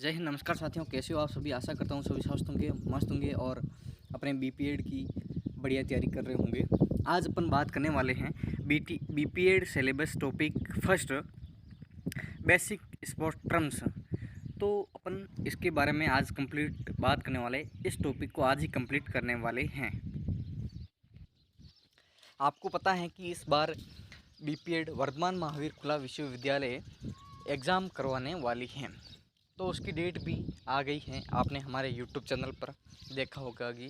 जय हिंद, नमस्कार साथियों। कैसे हो आप सभी? आशा करता हूँ सभी स्वस्थ होंगे, मस्त होंगे और अपने बीपीएड की बढ़िया तैयारी कर रहे होंगे। आज अपन बात करने वाले हैं BPEd syllabus topic first, basic sport terms. तो अपन इसके बारे में आज कंप्लीट बात करने वाले, इस टॉपिक को आज ही कंप्लीट करने वाले हैं। आपको पता है कि इस बार बीपीएड वर्धमान महावीर खुला विश्वविद्यालय एग्ज़ाम करवाने वाली हैं। तो उसकी डेट भी आ गई है। आपने हमारे यूट्यूब चैनल पर देखा होगा कि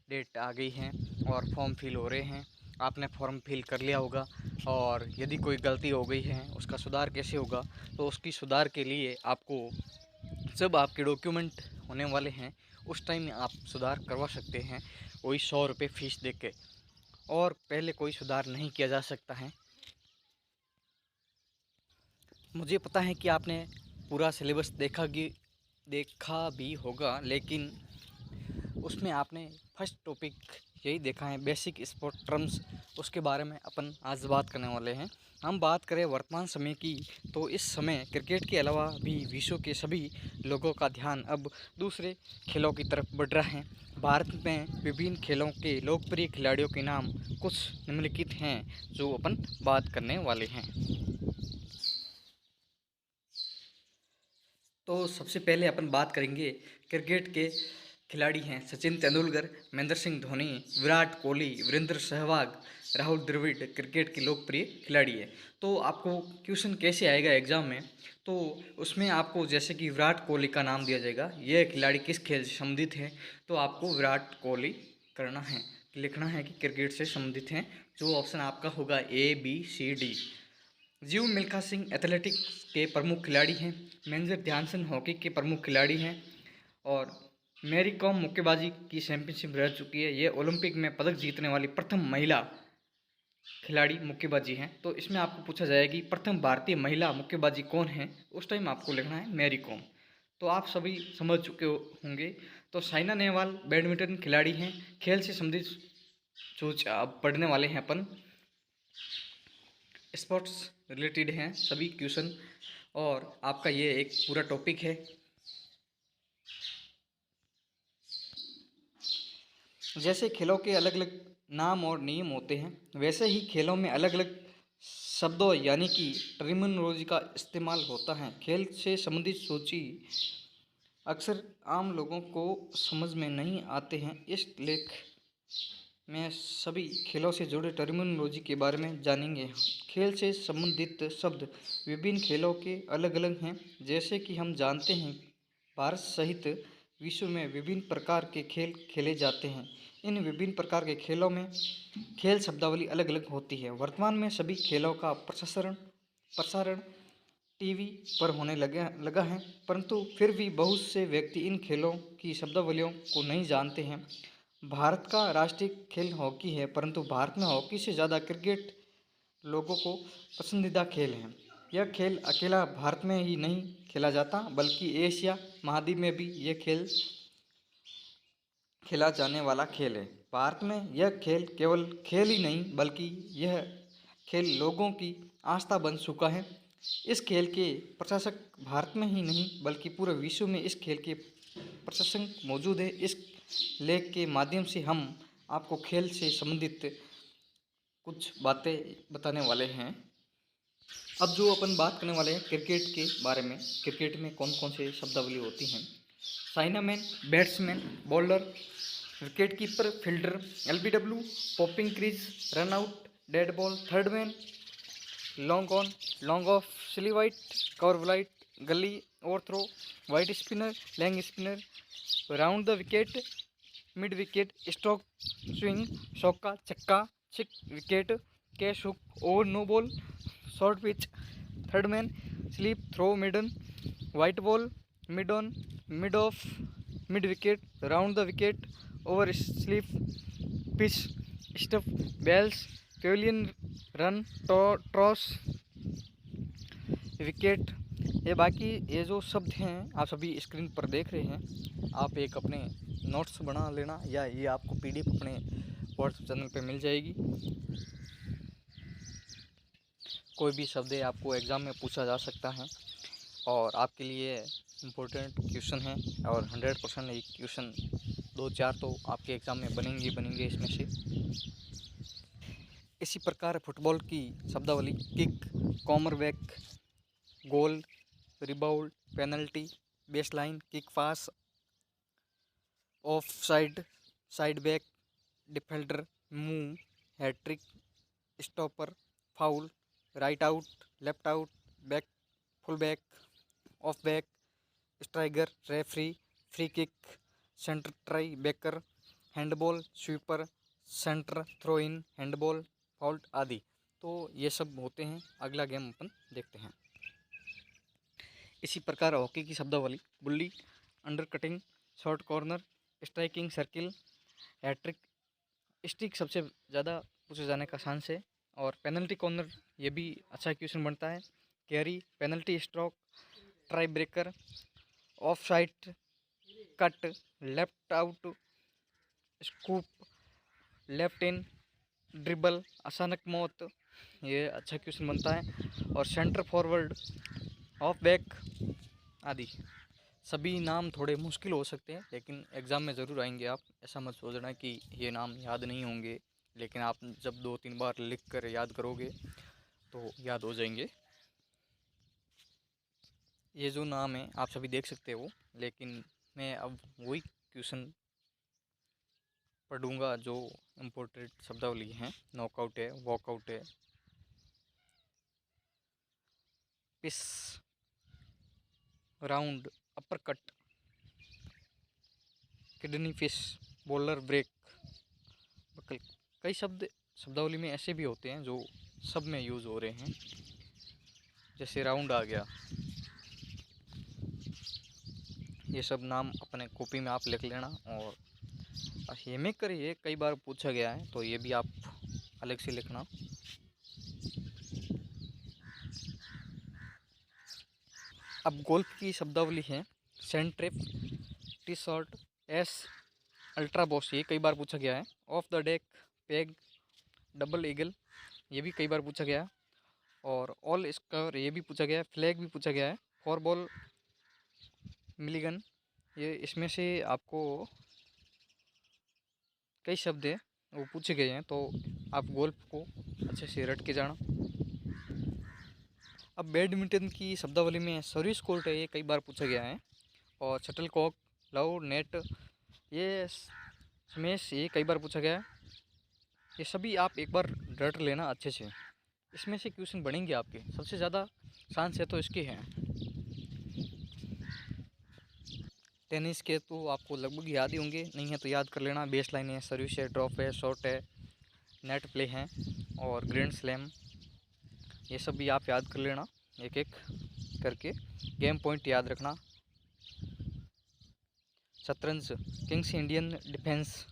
डेट आ गई है और फॉर्म फिल हो रहे हैं। आपने फॉर्म फिल कर लिया होगा और यदि कोई गलती हो गई है उसका सुधार कैसे होगा, तो उसकी सुधार के लिए आपको जब आपके डॉक्यूमेंट होने वाले हैं उस टाइम में आप सुधार करवा सकते हैं, वही 100 रुपये फ़ीस दे के। और पहले कोई सुधार नहीं किया जा सकता है। मुझे पता है कि आपने पूरा सिलेबस देखा भी होगा, लेकिन उसमें आपने फर्स्ट टॉपिक यही देखा है, बेसिक स्पोर्ट टर्म्स। उसके बारे में अपन आज बात करने वाले हैं। हम बात करें वर्तमान समय की, तो इस समय क्रिकेट के अलावा भी विश्व के सभी लोगों का ध्यान अब दूसरे खेलों की तरफ बढ़ रहा है। भारत में विभिन्न खेलों के लोकप्रिय खिलाड़ियों के नाम कुछ निम्नलिखित हैं जो अपन बात करने वाले हैं। तो सबसे पहले अपन बात करेंगे क्रिकेट के खिलाड़ी हैं सचिन तेंदुलकर, महेंद्र सिंह धोनी, विराट कोहली, वीरेंद्र सहवाग, राहुल द्रविड़ क्रिकेट के लोकप्रिय खिलाड़ी है। तो आपको क्वेश्चन कैसे आएगा एग्जाम में, तो उसमें आपको जैसे कि विराट कोहली का नाम दिया जाएगा, यह खिलाड़ी किस खेल से संबंधित है, तो आपको विराट कोहली करना है, लिखना है कि क्रिकेट से संबंधित हैं। जो ऑप्शन आपका होगा ABCD। जीव मिल्खा सिंह एथलेटिक्स के प्रमुख खिलाड़ी हैं। मेजर ध्यानचंद हॉकी के प्रमुख खिलाड़ी हैं। और मैरी कॉम मुक्केबाजी की चैंपियनशिप रह चुकी है। ये ओलंपिक में पदक जीतने वाली प्रथम महिला खिलाड़ी मुक्केबाजी हैं। तो इसमें आपको पूछा जाएगा कि प्रथम भारतीय महिला मुक्केबाजी कौन है, उस टाइम आपको लिखना है मैरी कॉम। तो आप सभी समझ चुके होंगे। तो साइना नेहवाल बैडमिंटन खिलाड़ी हैं। खेल से संबंधित जो अब पढ़ने वाले हैं अपन, स्पोर्ट्स रिलेटेड हैं सभी क्वेश्चन, और आपका ये एक पूरा टॉपिक है। जैसे खेलों के अलग अलग नाम और नियम होते हैं, वैसे ही खेलों में अलग अलग शब्दों यानी कि टर्मिनोलॉजी का इस्तेमाल होता है। खेल से संबंधित सूची अक्सर आम लोगों को समझ में नहीं आते हैं। इस लेख में सभी खेलों से जुड़े टर्मिनोलॉजी के बारे में जानेंगे। खेल से संबंधित शब्द विभिन्न खेलों के अलग अलग हैं। जैसे कि हम जानते हैं, भारत सहित विश्व में विभिन्न प्रकार के खेल खेले जाते हैं। इन विभिन्न प्रकार के खेलों में खेल शब्दावली अलग अलग होती है। वर्तमान में सभी खेलों का प्रसारण टीवी पर होने लगा है, परंतु फिर भी बहुत से व्यक्ति इन खेलों की शब्दावलियों को नहीं जानते हैं। भारत का राष्ट्रीय खेल हॉकी है, परंतु भारत में हॉकी से ज़्यादा क्रिकेट लोगों को पसंदीदा खेल है। यह खेल अकेला भारत में ही नहीं खेला जाता, बल्कि एशिया महाद्वीप में भी यह खेल खेला जाने वाला खेल है। भारत में यह खेल केवल खेल ही नहीं, बल्कि यह खेल लोगों की आस्था बन चुका है। इस खेल के प्रशासक भारत में ही नहीं बल्कि पूरे विश्व में इस खेल के प्रशासक मौजूद है। इस लेख के माध्यम से हम आपको खेल से संबंधित कुछ बातें बताने वाले हैं। अब जो अपन बात करने वाले हैं क्रिकेट के बारे में, क्रिकेट में कौन कौन से शब्दावली होती हैं। Chinaman, batsman, bowler, wicket keeper, fielder, LBW, popping crease, run out, dead ball, third man, long on, long off, silly white, cover white, gully, over throw, white spinner, leg spinner, round the wicket, mid wicket, stroke, swing, चौका, छक्का, छिक wicket, cash hook, over no ball, short pitch, third man, slip, throw, maiden, white ball, mid on, mid off, mid wicket, round the wicket, over sleep, pitch, stuff, bells, pavilion, run, toss, wicket. ये जो शब्द हैं आप सभी screen पर देख रहे हैं। आप एक अपने नोट्स बना लेना, या ये आपको PDF अपने व्हाट्सएप चैनल पे मिल जाएगी। कोई भी शब्द आपको एग्ज़ाम में पूछा जा सकता है और आपके लिए इम्पोर्टेंट क्वेश्चन है और 100% एक क्वेश्चन 2-4 तो आपके एग्ज़ाम में बनेंगे इसमें से। इसी प्रकार फुटबॉल की शब्दावली: kick, cornerback, goal, rebound, penalty, baseline, kick pass, off side, side back, defender, move, hat trick, stopper, foul, right out, left out, back, full back, off back, striker, referee, free kick, centre try backer, handball, sweeper, centre, throw in, handball, fault आदि। तो ये सब होते हैं। अगला game अपन देखते हैं। इसी प्रकार हॉकी की शब्दावली: bully, under cutting, short corner, striking circle, hat trick, stick सबसे ज़्यादा पूछे जाने का चांस है। और पेनल्टी कॉर्नर, ये भी अच्छा क्वेश्चन बनता है। Carry, penalty stroke, tie breaker, off side, cut, left out, scoop, left in, dribble, अचानक मौत, ये अच्छा क्वेश्चन बनता है। और सेंटर फॉरवर्ड, ऑफ बैक आदि। सभी नाम थोड़े मुश्किल हो सकते हैं, लेकिन एग्ज़ाम में ज़रूर आएंगे। आप ऐसा मत सोचना कि ये नाम याद नहीं होंगे, लेकिन आप जब 2-3 बार लिख कर याद करोगे तो याद हो जाएंगे। ये जो नाम है आप सभी देख सकते हो, लेकिन मैं अब वही क्वेश्चन पढ़ूंगा जो इम्पोर्टेंट शब्दावली हैं। नॉकआउट है, वॉकआउट है, piece, round, upper cut, kidney fish, bowler break, buckle. कई शब्दावली में ऐसे भी होते हैं जो सब में यूज़ हो रहे हैं, जैसे राउंड आ गया। ये सब नाम अपने कॉपी में आप लिख लेना। और ये में करिए, कई बार पूछा गया है तो ये भी आप अलग से लिखना। अब गोल्फ की शब्दावली है: सेंट्रिप, tee shot, ace, albatross, ये कई बार पूछा गया है। Off the deck, peg, double eagle, ये भी कई बार पूछा गया है। और ऑल स्कोर, ये भी पूछा गया है। फ्लैग भी पूछा गया है। फोर बॉल, मिलीगन, ये इसमें से आपको कई शब्द है वो पूछे गए हैं, तो आप गोल्फ को अच्छे से रट के जाना। अब बैडमिंटन की शब्दावली में सर्विस कोर्ट है, ये कई बार पूछा गया है। और शटल कॉक, लव, नेट, ये स्मैश, ये कई बार पूछा गया है। ये सभी आप एक बार रट लेना अच्छे से, इसमें से क्वेश्चन बनेंगे आपके। सबसे ज़्यादा चांस है तो इसके हैं। टेनिस के तो आपको लगभग याद ही होंगे, नहीं है तो याद कर लेना। बेस लाइन है, सर्विस है, ड्रॉप है, शॉट है, नेट प्ले है और ग्रैंड स्लैम, ये सब भी आप याद कर लेना एक एक करके। गेम पॉइंट याद रखना। शतरंज, किंग्स इंडियन डिफेंस,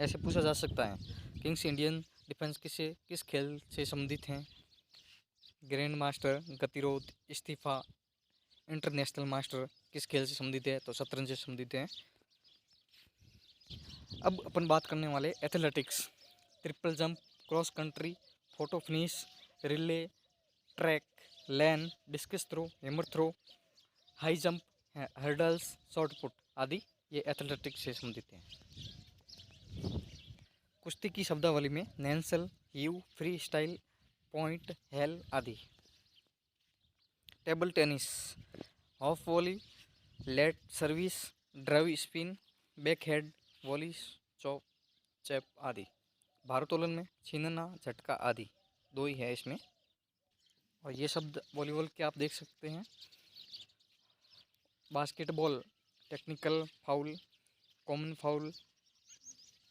ऐसे पूछा जा सकता है। किंग्स इंडियन डिफेंस किस खेल से संबंधित हैं? ग्रैंड मास्टर, गतिरोध, इस्तीफा, इंटरनेशनल मास्टर किस खेल से संबंधित है? तो शतरंज से संबंधित है। अब अपन बात करने वाले athletics: triple jump, cross country, photo finish, relay, track, lane, discus throw, hammer throw, high jump, hurdles, shot put आदि, ये एथलेटिक्स से संबंधित हैं। कुश्ती की शब्दावली में nelson, heave, free style, point, हेल आदि। Table tennis, off volley, let service, drive spin, back head, volley, chop, chap आदि। भारोत्तोलन में छीनना, झटका आदि, दो ही है इसमें। और ये शब्द वॉलीबॉल के आप देख सकते हैं: basketball, technical foul, common foul,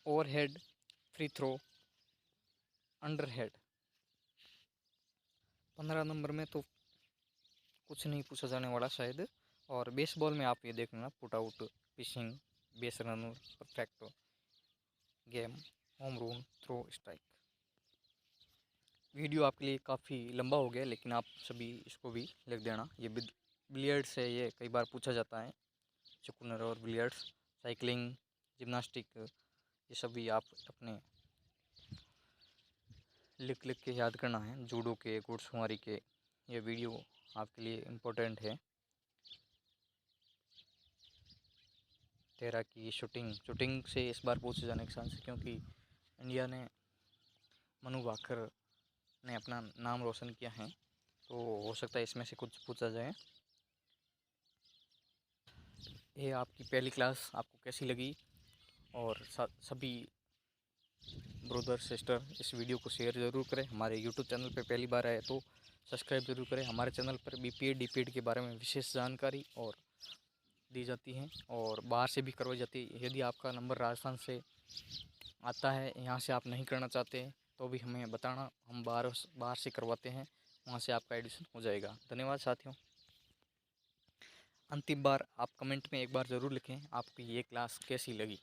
overhead, free throw, underhead. 15 नंबर में तो कुछ नहीं पूछा जाने वाला शायद। और बेसबॉल में आप ये देख लेना: put out, pitching, base runner, perfect game, home run, throw, strike. Video आपके लिए काफ़ी लंबा हो गया, लेकिन आप सभी इसको भी लिख देना। ये बिलियर्ड्स है, ये कई बार पूछा जाता है। चुकनर और बिलियर्ड्स, साइकिलिंग, जिम्नास्टिक, ये सभी आप अपने लिख के याद करना है। जूडो के, घुड़सवारी के, ये वीडियो आपके लिए इम्पोर्टेंट है। तेरह की शूटिंग से इस बार पूछे जाने के चांस है, क्योंकि इंडिया ने मनु भाकर ने अपना नाम रोशन किया है, तो हो सकता है इसमें से कुछ पूछा जाए। ये आपकी पहली क्लास आपको कैसी लगी, और सभी ब्रदर सिस्टर इस वीडियो को शेयर ज़रूर करें। हमारे यूट्यूब चैनल पर पहली बार आए तो सब्सक्राइब ज़रूर करें। हमारे चैनल पर बीपीएड डीपीएड के बारे में विशेष जानकारी और दी जाती हैं और बाहर से भी करवाई जाती है। यदि आपका नंबर राजस्थान से आता है, यहाँ से आप नहीं करना चाहते तो भी हमें बताना, हम बाहर से करवाते हैं, वहाँ से आपका एडमिशन हो जाएगा। धन्यवाद साथियों। अंतिम बार आप कमेंट में एक बार ज़रूर लिखें आपको ये क्लास कैसी लगी।